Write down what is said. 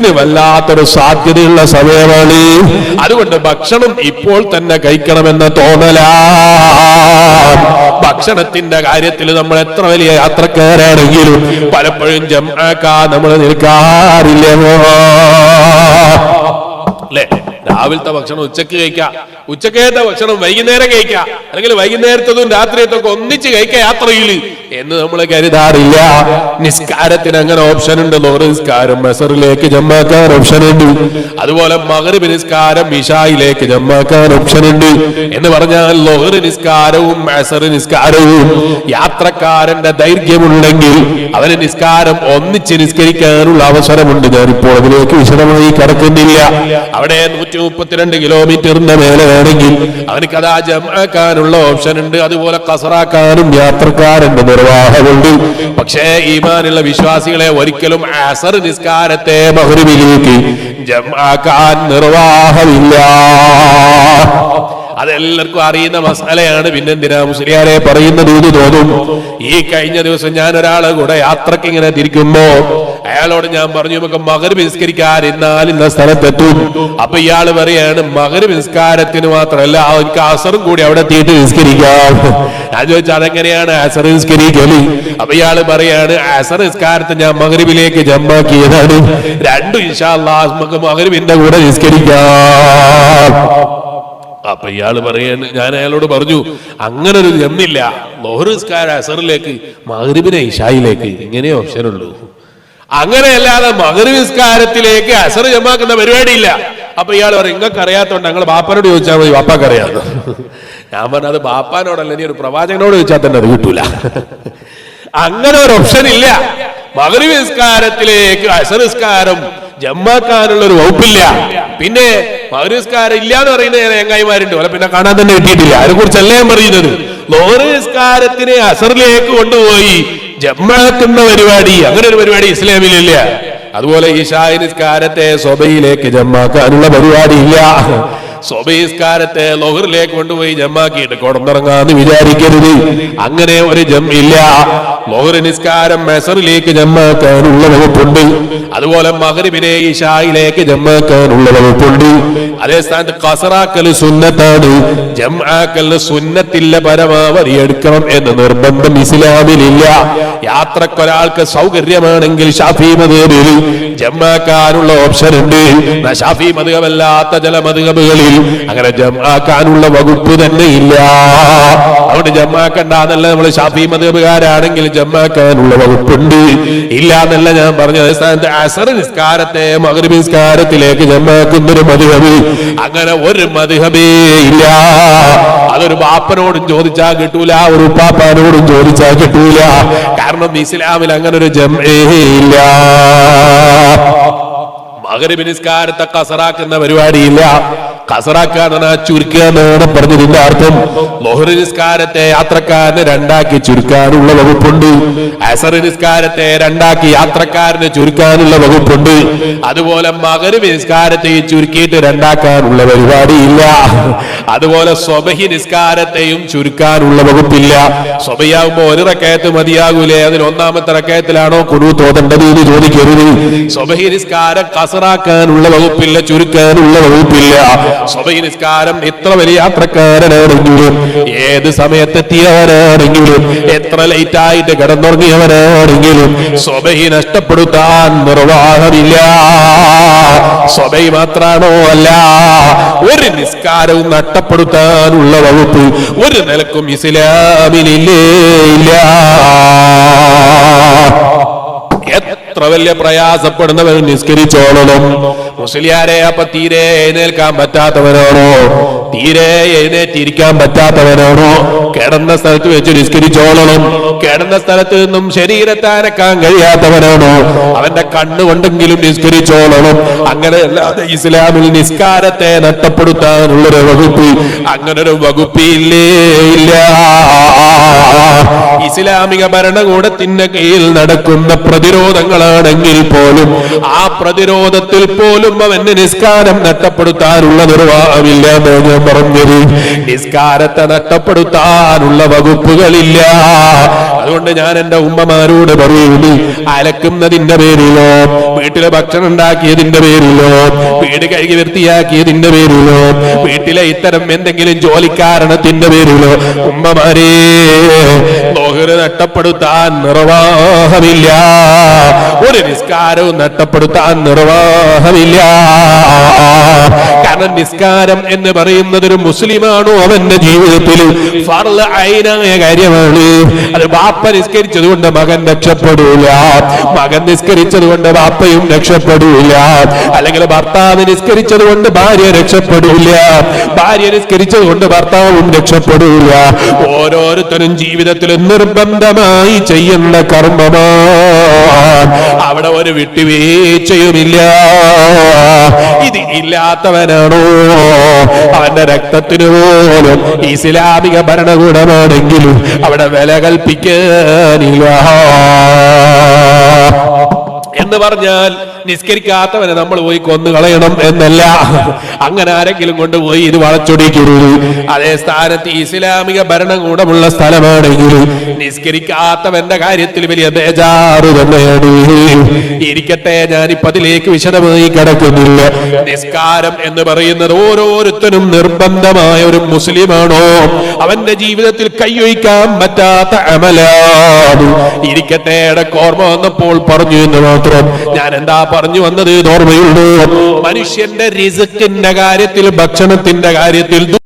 വിശപ്പിന് വല്ലാത്തൊരു സാധ്യതയുള്ള സമയമാണ്. അതുകൊണ്ട് ഭക്ഷണം ഇപ്പോൾ തന്നെ കഴിക്കണമെന്ന തോന്നലാ. ഭക്ഷണത്തിന്റെ കാര്യത്തിൽ നമ്മൾ എത്ര വലിയ യാത്രക്കാരാണെങ്കിലും പലപ്പോഴും ജംആക്കാൻ നമ്മൾ നിൽക്കാറില്ല അല്ലേ? രാവിലത്തെ ഭക്ഷണം ഉച്ചക്ക് കഴിക്കാം, ഉച്ചക്കത്തെ ഭക്ഷണം വൈകുന്നേരം കഴിക്കാം, അല്ലെങ്കിൽ വൈകുന്നേരത്തതും രാത്രിയത്തൊക്കെ ഒന്നിച്ച് കഴിക്കാം യാത്രയിൽ എന്ന് നമ്മൾ കരുതാറില്ല. നിസ്കാരത്തിന് അങ്ങനെ ഓപ്ഷൻ ഉണ്ട്. ലോഹർ നിസ്കാരം അസറിലേക്ക് ജമ്മാക്കാൻ ഓപ്ഷൻ ഉണ്ട്. അതുപോലെ മഗ്രിബ് നിസ്കാരം ഇശായിലേക്ക് ജമ്മാക്കാൻ ഓപ്ഷൻ ഉണ്ട്. എന്ന് പറഞ്ഞാൽ ലോഹർ നിസ്കാരവും അസർ നിസ്കാരവും യാത്രക്കാരന്റെ ദൈർഘ്യമുണ്ടെങ്കിൽ അവന് നിസ്കാരം ഒന്നിച്ച് നിസ്കരിക്കാനുള്ള അവസരമുണ്ട്. ഞാനിപ്പോൾ അതിലേക്ക് വിശദമായി കടക്കുന്നില്ല. അവിടെ 132 കിലോമീറ്ററിന്റെ മേലെ വേണമെങ്കിൽ അവനക്ക് അതാ ജംആക്കാനുള്ള ഓപ്ഷൻ ഉണ്ട്. അതുപോലെ ഖസറാക്കാനും യാത്രക്കാരന്റെ നിർവാഹമുണ്ട്. പക്ഷേ ഈമാനുള്ള വിശ്വാസികളെ ഒരിക്കലും അസർ നിസ്കാരത്തെ മഗ്രിബിലേക്ക് ജംആക്കാൻ നിർവാഹമില്ല. അതെല്ലാവർക്കും അറിയുന്ന മസാലയാണ്. പിന്നെന്തിനാ മുസ്ലിയാരെ പറയുന്നത് എന്ന് തോന്നും. ഈ കഴിഞ്ഞ ദിവസം ഞാൻ ഒരാളെ കൂടെ യാത്രക്ക് ഇങ്ങനെ തിരിക്കുമ്പോ അയാളോട് ഞാൻ പറഞ്ഞു, നമുക്ക് മഗ്രിബ് നിസ്കരിക്കാൻ ഇന്ന സ്ഥലത്തെത്തും. അപ്പൊ ഇയാള് പറയാണ്, മഗ്രിബ് നിസ്കാരത്തിന് മാത്രമല്ല അവർക്ക് അസറും കൂടി അവിടെ എത്തിയിട്ട് നിസ്കരിക്കാം. ഞാൻ ചോദിച്ചാൽ അതെങ്ങനെയാണ് അസർ നിസ്കരിക്കല്? അപ്പൊ ഇയാള് പറയാണ്, അസർ നിസ്കാരത്തെ ഞാൻ മഗ്രിബിലേക്ക് ജമ്മാക്കിയതാണ്, രണ്ടും ഇൻഷാ അല്ലാഹ് നമുക്ക് മഗ്രിബിന്റെ കൂടെ നിസ്കരിക്കാം. അപ്പൊ ഇയാള് പറയാണ്, ഞാൻ അയാളോട് പറഞ്ഞു, അങ്ങനെ ഒരു ജമ്മില്ല. ലോഹർ നിസ്കാരം അസറിലേക്ക്, മഗ്രിബിനെ ഇശായിലേക്ക്, ഇങ്ങനെ ഓപ്ഷൻ ഉള്ളൂ. അങ്ങനെയല്ലാതെ മഗ്രിബ് നിസ്കാരത്തിലേക്ക് അസർ ജമാക്കുന്ന പരിപാടിയില്ല. അപ്പൊ ഇയാൾ പറയും, നിങ്ങൾക്ക് അറിയാത്തോണ്ട് ഞങ്ങൾ ബാപ്പാനോട് ചോദിച്ചാൽ മതി, ബാപ്പാക്ക് അറിയാതെ. ഞാൻ പറഞ്ഞത് ബാപ്പാനോടല്ല, ഇനി ഒരു പ്രവാചകനോട് ചോദിച്ചാൽ തന്നെ അത് കിട്ടൂല. അങ്ങനെ ഒരു ഓപ്ഷൻ ഇല്ല. മഗ്രിബ് നിസ്കാരത്തിലേക്ക് അസർ നിസ്കാരം ജമ്മാക്കാനുള്ള ഒരു വകുപ്പില്ല. പിന്നെ മഗ്രിബ് നിസ്കാരം ഇല്ല എന്ന് പറയുന്ന ചങ്ങായിമാരുണ്ട്, അല്ല പിന്നെ കാണാൻ തന്നെ കിട്ടിയിട്ടില്ല. അതിനെ കുറിച്ചല്ല ഞാൻ പറയുന്നത്. ലോഹർ നിസ്കാരത്തിനെ അസറിലേക്ക് കൊണ്ടുപോയി ജമ്മാക്കുന്ന പരിപാടി, അങ്ങനെ ഒരു പരിപാടി ഇസ്ലാമിലില്ല. അതുപോലെ ഇശാഇ നിസ്കാരത്തെ സുബഹിയിലേക്ക് ജമ്മാക്കാനുള്ള പരിപാടിയില്ല. സുബഹി നിസ്കാരത്തെ ലോഹറിലേക്ക് കൊണ്ടുപോയി ജമ്മാക്കിയിട്ട് കൊടന്നിറങ്ങാന്ന് വിചാരിക്കരുത്. അങ്ങനെ ഒരു ജമ്മില്ല. ലോഹർ നിസ്കാരം അസറിലേക്ക് ജമ്മാക്കാനുള്ള വകുപ്പുണ്ട്. അതുപോലെ മഗ്രിബിനെ ഇശായിലേക്ക് ജമ്മാക്കാനുള്ള വകുപ്പുണ്ട്. അതേ സ്ഥാനത്ത് ഖസറാക്കൽ സുന്നത്താണ്, ജംആക്കൽ സുന്നത്തില്ല. പരമാവധി എടുക്കണം എന്ന് നിർബന്ധം ഇസ്ലാമിലില്ല. യാത്രക്കൊരാൾക്ക് സൗകര്യമാണെങ്കിൽ ശാഫി മദ്ഹബിൽ ജംആക്കാനുള്ള ഓപ്ഷൻ ഉണ്ട്. ശാഫി മദ്ഹബല്ലാത്ത ചില മദ്ഹബുകളിൽ അങ്ങനെ ജംആക്കാനുള്ള വകുപ്പ് തന്നെ ഇല്ല. അതുകൊണ്ട് ജംആക്കണ്ടെന്നല്ല, നമ്മൾ ശാഫി മദ്ഹബുകാരാണെങ്കിൽ ജംആക്കാനുള്ള വകുപ്പുണ്ട്. ഇല്ല എന്നല്ല ഞാൻ പറഞ്ഞത്. സ്ഥാനത്ത് അസർ നിസ്കാരത്തെ മഗ്രിബ് നിസ്കാരത്തിലേക്ക് ജംആക്കുന്നൊരു മദ്ഹബ്, അങ്ങനെ ഒരു മദ്ഹബേ ഇല്ല. അതൊരു ബാപ്പനോടും ചോദിച്ചാൽ കിട്ടൂല, ഒരു ഉപ്പാപ്പാനോടും ചോദിച്ചാൽ കിട്ടൂല. കാരണം ഇസ്ലാമിൽ അങ്ങനെ ഒരു ജംഅേ ഇല്ല. മഗ്രിബ് നിസ്കാരത്തെ ഖസറാക്കുന്ന പരിപാടിയില്ല. ഖസറാക്കാന്ന് ചുരുക്കുക എന്നാണ് പറഞ്ഞതിന്റെ അർത്ഥം. ലോഹർ നിസ്കാരത്തെ യാത്രക്കാരന് രണ്ടാക്കി ചുരുക്കാനുള്ള വകുപ്പുണ്ട്. അസർ നിസ്കാരത്തെ രണ്ടാക്കി യാത്രക്കാരന് ചുരുക്കാനുള്ള വകുപ്പുണ്ട്. അതുപോലെ മഗ്രിബ് നിസ്കാരത്തെ ചുരുക്കിയിട്ട് രണ്ടാക്കാനുള്ള പരിപാടിയില്ല. അതുപോലെ സുബഹി നിസ്കാരത്തെയും ചുരുക്കാനുള്ള വകുപ്പില്ല. സുബഹിയാകുമ്പോ ഒരു റക്അത്ത് മതിയാകൂലേ, അതിൽ ഒന്നാമത്തെ റക്അത്തിലാണോ ഖുനൂത്ത് ഓതേണ്ടത് എന്ന് ചോദിക്കരുത്. സുബഹി നിസ്കാരം ഖസറാക്കാനുള്ള വകുപ്പില്ല, ചുരുക്കാനുള്ള വകുപ്പില്ല. സുബഹി നിസ്കാരം എത്ര വലിയ യാത്രക്കാരനാണെങ്കിലും, ഏത് സമയത്തെത്തിയവനാണെങ്കിലും, എത്ര ലേറ്റ് ആയിട്ട് കിടന്നുറങ്ങിയവനാണെങ്കിലും സുബഹി നഷ്ടപ്പെടുത്താൻ നിർവാഹമില്ല. സുബഹി മാത്രാണോ? അല്ല, ഒരു നിസ്കാരവും നഷ്ടപ്പെടുത്താനുള്ള വകുപ്പ് ഒരു നിലക്കും ഇസ്ലാമിലില്ലേ ഇല്ല. എത്ര വലിയ പ്രയാസപ്പെടുന്നവർ നിസ്കരിച്ചോളണം. മുസ്ലിയാരെ അപ്പൊ തീരെ എഴുന്നേൽക്കാൻ പറ്റാത്തവനാണോ? തീരെ എഴുന്നേറ്റിരിക്കാൻ പറ്റാത്തവനാണോ? കിടന്ന സ്ഥലത്ത് വെച്ച് നിസ്കരിച്ചോളണം. കിടന്ന സ്ഥലത്ത് നിന്നും ശരീരത്തെ അനക്കാൻ കഴിയാത്തവനാണോ? അവന്റെ കണ്ണുകൊണ്ടെങ്കിലും നിസ്കരിച്ചോളണം. അങ്ങനെ അല്ലാതെ ഇസ്ലാമിൽ നിസ്കാരത്തെ നഷ്ടപ്പെടുത്താനുള്ളൊരു വകുപ്പ്, അങ്ങനൊരു വകുപ്പ് ഇല്ലേ ഇല്ല. ഇസ്ലാമിക ഭരണകൂടത്തിന്റെ കീഴിൽ നടക്കുന്ന പ്രതിരോധങ്ങളാണെങ്കിൽ പോലും ആ പ്രതിരോധത്തിൽ പോലും അവന്റെ നിസ്കാരം നഷ്ടപ്പെടുത്താനുള്ള നിർവാഹമില്ല എന്ന് ഞാൻ പറഞ്ഞത്. നിസ്കാരത്തെ നഷ്ടപ്പെടുത്താനുള്ള വകുപ്പുകളില്ല. അതുകൊണ്ട് ഞാൻ എന്റെ ഉമ്മമാരോട് പറയുന്നു, അലക്കുന്നതിന്റെ പേരിലോ വീട്ടിലെ ഭക്ഷണം ഉണ്ടാക്കിയതിന്റെ പേരിലോ വീട് കഴുകി വൃത്തിയാക്കിയതിന്റെ പേരിലോ വീട്ടിലെ ഇത്തരം എന്തെങ്കിലും ജോലിക്കാരണത്തിന്റെ പേരിലോ ഉമ്മമാരെ ലോഹറ് നഷ്ടപ്പെടുത്താൻ നിർവാഹമില്ല. ഒരു നിസ്കാരവും നഷ്ടപ്പെടുത്താൻ നിർവാഹമില്ല. കാരണം നിസ്കാരം എന്ന് പറയുന്നത് ഒരു മുസ്ലിമാണോ അവന്റെ ജീവിതത്തിൽ ഫർള് ഐനായ കാര്യമാണ്. അത് ബാപ്പ നിസ്കരിച്ചത് കൊണ്ട് മകൻ രക്ഷപ്പെടൂല, മകൻ നിസ്കരിച്ചത് കൊണ്ട് ബാപ്പയും രക്ഷപ്പെടൂല, അല്ലെങ്കിൽ ഭർത്താവ് നിസ്കരിച്ചത് കൊണ്ട് ഭാര്യ രക്ഷപ്പെടൂല, ഭാര്യ നിസ്കരിച്ചത് കൊണ്ട് ഭർത്താവും രക്ഷപ്പെടൂല. ഓരോരുത്തരും ജീവിതത്തിൽ നിർബന്ധമായി ചെയ്യുന്ന കർമ്മമാണ്. അവിടെ ഒരു വിട്ടുവീഴ്ചയുമില്ല. ഇത് ഇല്ലാത്തവനാണോ അവന്റെ രക്തത്തിന് പോലും ഇസ്ലാമിക ഭരണകൂടമാണെങ്കിലും അവിടെ വില കൽപ്പിക്കാനില്ല. എന്ന് പറഞ്ഞാൽ നിസ്കരിക്കാത്തവനെ നമ്മൾ പോയി കൊന്നു കളയണം എന്നല്ല. അങ്ങനെ ആരെങ്കിലും കൊണ്ടുപോയി ഇത് വളച്ചൊടിക്കരുത്. അതേ സ്ഥാനത്ത് ഇസ്ലാമിക ഭരണകൂടമുള്ള സ്ഥലമാണെങ്കിൽ നിസ്കരിക്കാത്തവന്റെ കാര്യത്തിൽ വലിയ ബേജാറ് തന്നെയാണ്. ഇരിക്കട്ടെ, ഞാനിപ്പോ അതിലേക്ക് വിശദമായി കിടക്കുന്നില്ല. നിസ്കാരം എന്ന് പറയുന്നത് ഓരോരുത്തരും നിർബന്ധമായ ഒരു മുസ്ലിമാണോ അവന്റെ ജീവിതത്തിൽ കൈയൊഴിക്കാൻ പറ്റാത്ത അമലാണ്. ഇരിക്കട്ടെ, ഇടയ്ക്ക് ഓർമ്മ വന്നപ്പോൾ പറഞ്ഞു എന്ന് മാത്രം. ഞാൻ എന്താ പറഞ്ഞു വന്നത് ഓർമ്മയുള്ളൂ? മനുഷ്യന്റെ റിസ്കിന്റെ കാര്യത്തിൽ, ഭക്ഷണത്തിന്റെ കാര്യത്തിൽ